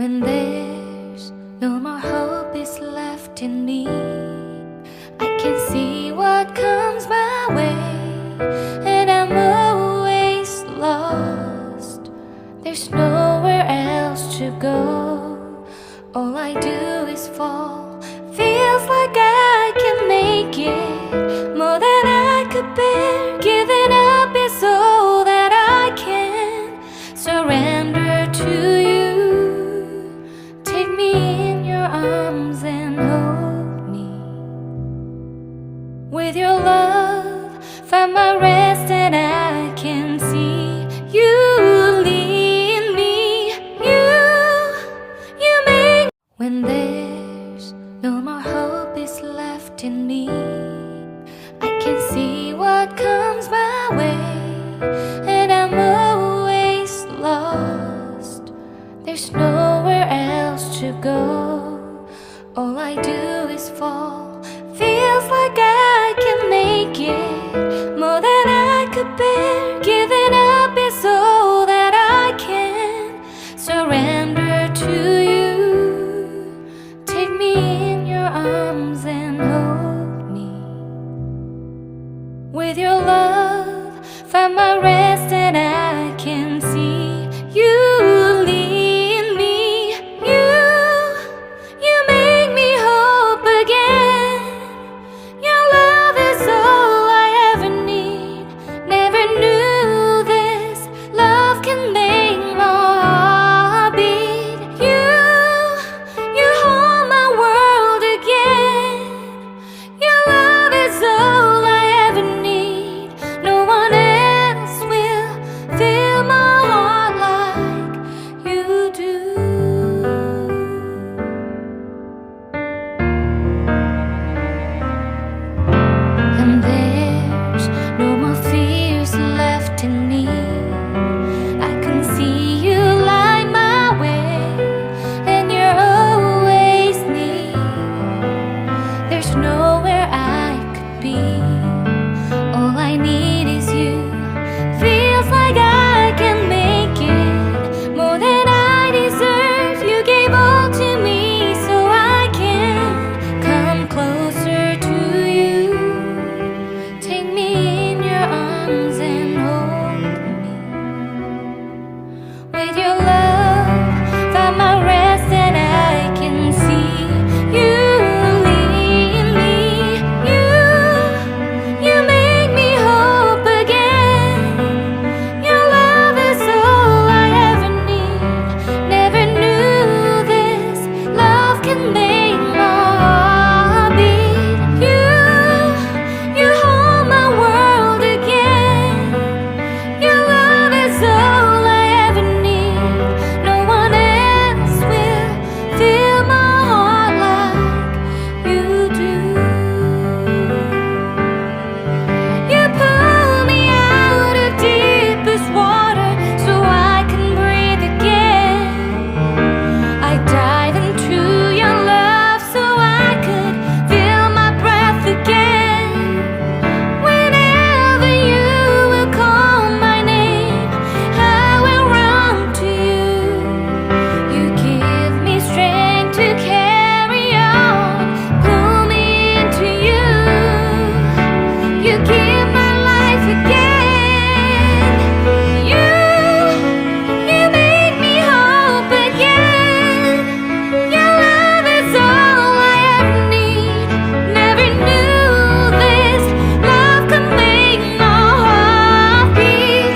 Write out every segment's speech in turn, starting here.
When there's no more hope is left in me, I can see what comes my way, and I'm always lost. There's nowhere else to go. All I do is fall. Feels like I can make it more than I could bear. Giving up is all that I can surrender to you. Take me in your arms and hold me. With your love, find my rest, and I can see you lead me. You make. When there's no more hope is left in me, I can see what comes my way, and I'm always lost. There's nowhere else to go. All I do is fall. Feels like I can make it more than I could bear. Giving up is all that I can surrender to you. Take me in your arms and hold me. With your love, find my rest, and I can see you lead me. You make me hope again. Your love is all I ever need. Never knew this love can make my heart beat. You hold my world again. Your love is all I ever need. No one else will fill my heart like you do. And there's no more fears left in me. I can see you light my way, and you're always near. There's nowhere I could be. All I need is you. Feels like I can make it more than I deserve. You gave all to me so I can come closer to you. Take me in your arms and hold me. With your love, find my rest, and I can see you lead me. You make me hope again. Your love is all I ever need. Never knew this love can make my heart beat. You hold my world again. Your love is all I ever need. No one else will fill my heart like you do. You pull me out of deepest water so I can breathe again. I dive into your love so I could feel my breath again. Whenever you will call my name, I will run to you. You give me strength to carry on. Pull me into you. You give my life again. You make me hope again. Your love is all I ever need. Never knew this love could make my heart beat.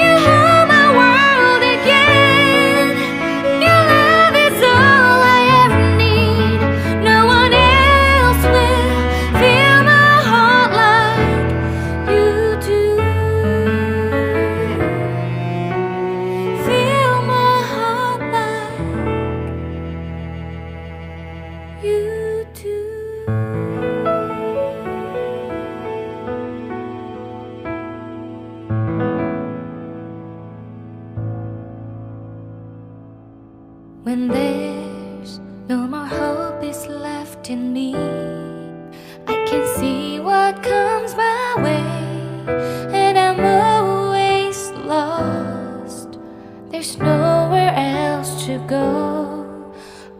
You hold my world again. Your love is all I ever need. No one else will fill my heart like you do. Fill my heart like you do. When there's no more hope is left in me, I can see what comes my way, and I'm always lost. There's nowhere else to go.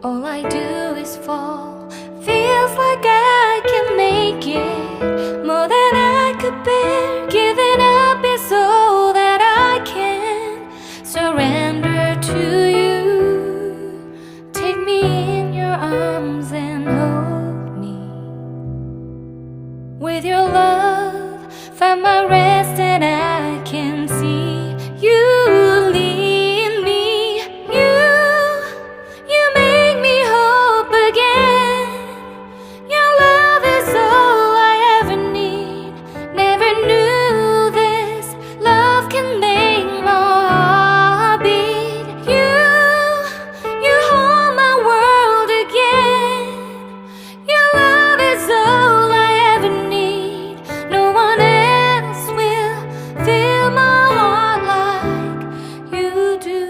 All I do is fall. Feels like I can make it more than I could bear. Giving up is all that I can surrender to you. Take me in your arms and hold me. With your love, find my rest and I can see you lead me. You make me hope again. Your love is all I ever need. Never knew this love can make my heart beat. You hold my world again. Your love is all I ever need. No one else will fill my heart like you do.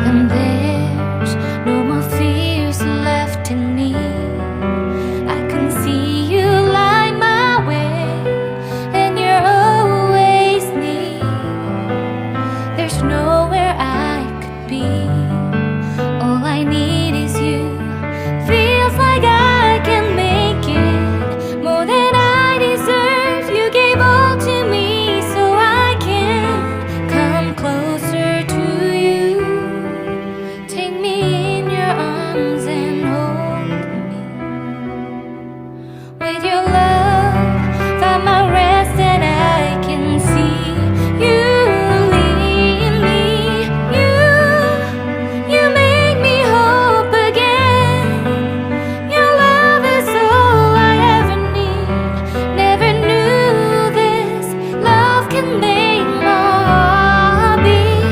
And there's no more fears left in me. I can see you light my way, and you're always near. There's nowhere I could be. All I need is you. Feels like I can make it more than I deserve. You gave all to me so I can come closer to you. Take me in your arms and hold me. With your love, find my rest and I can see you lead me. You make me hope again. Your love is all I ever need. Never knew this love can make my heart beat.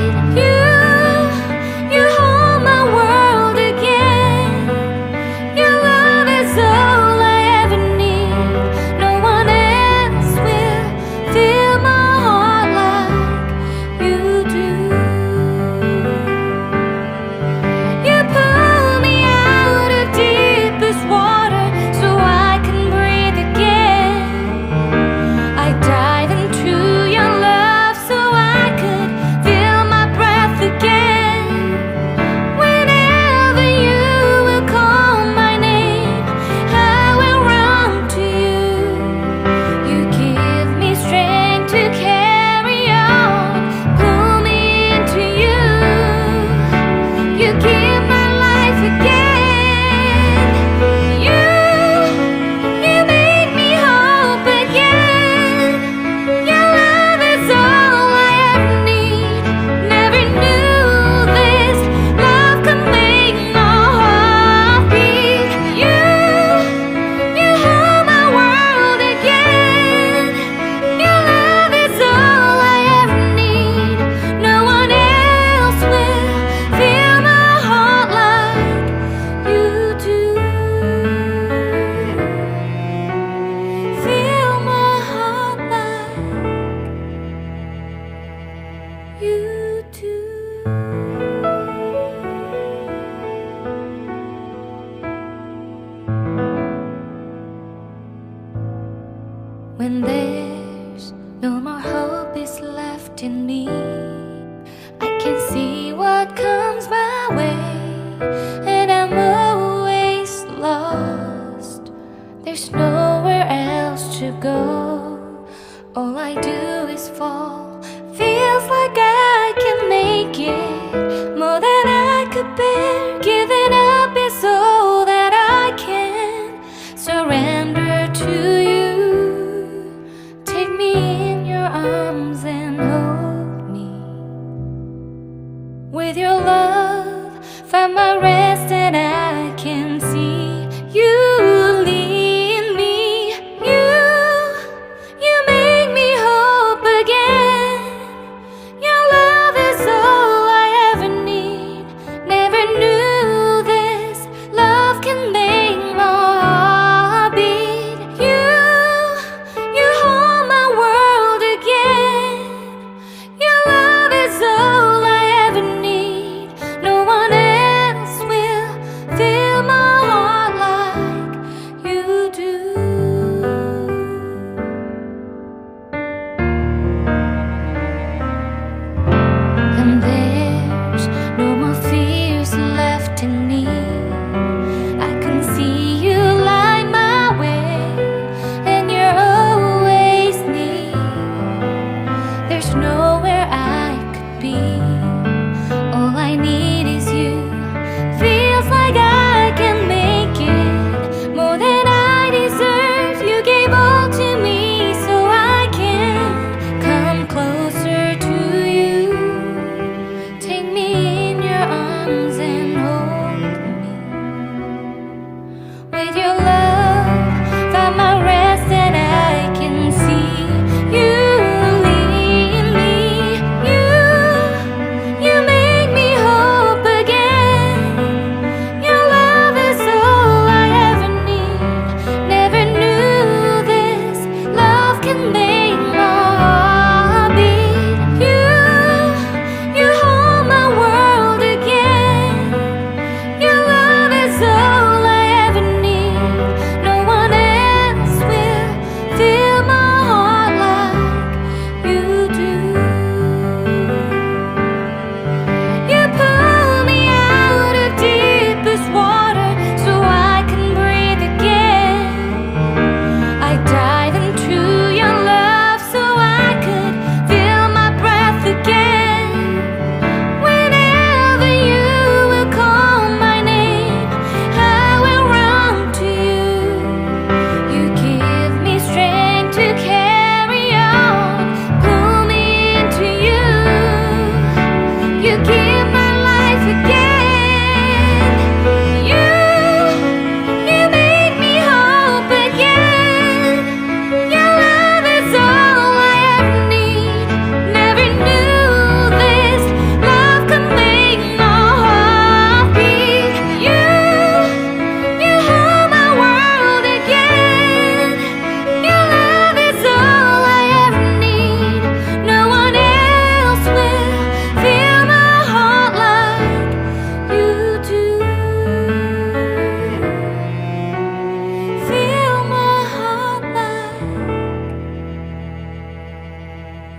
You hold my world again. Your love is all I ever need. No one else will fill my heart like you do. You pull me out of deepest water so I can breathe again. I dive into your love so I could feel my breath again. Whenever you will call my name, I will run to you. You give me strength to carry on. Pull me into you. You give my life again. You make me hope again. Your love is all I ever need. Never knew this love could make my heart beat. You hold my world again. Your love is all I ever need. No one else will fill my heart like you do. Fill my heart like you do. When there's no more hope is left in me, I can see what comes my way, and I'm always lost. There's nowhere else to go. All I do is fall. Feels like I can make it more than I could bear. Giving up is all that I can surrender to you. Take me in your arms and hold me. With your love, find my rest and I can see you lead me. You make me hope again.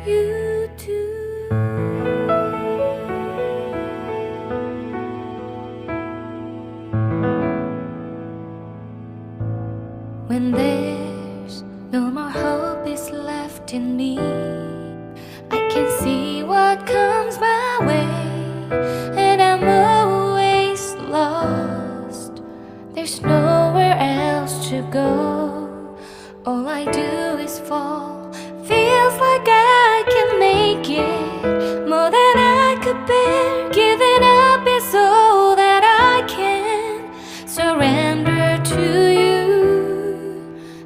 you too. When there's no more hope is left in me, I can see what comes my way, and I'm always lost. There's nowhere else to go. All I do is fall. Feels like I can make it more than I could bear. Giving up is all that I can surrender to you.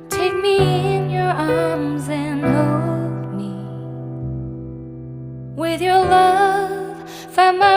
Take me in your arms and hold me with your love. Find my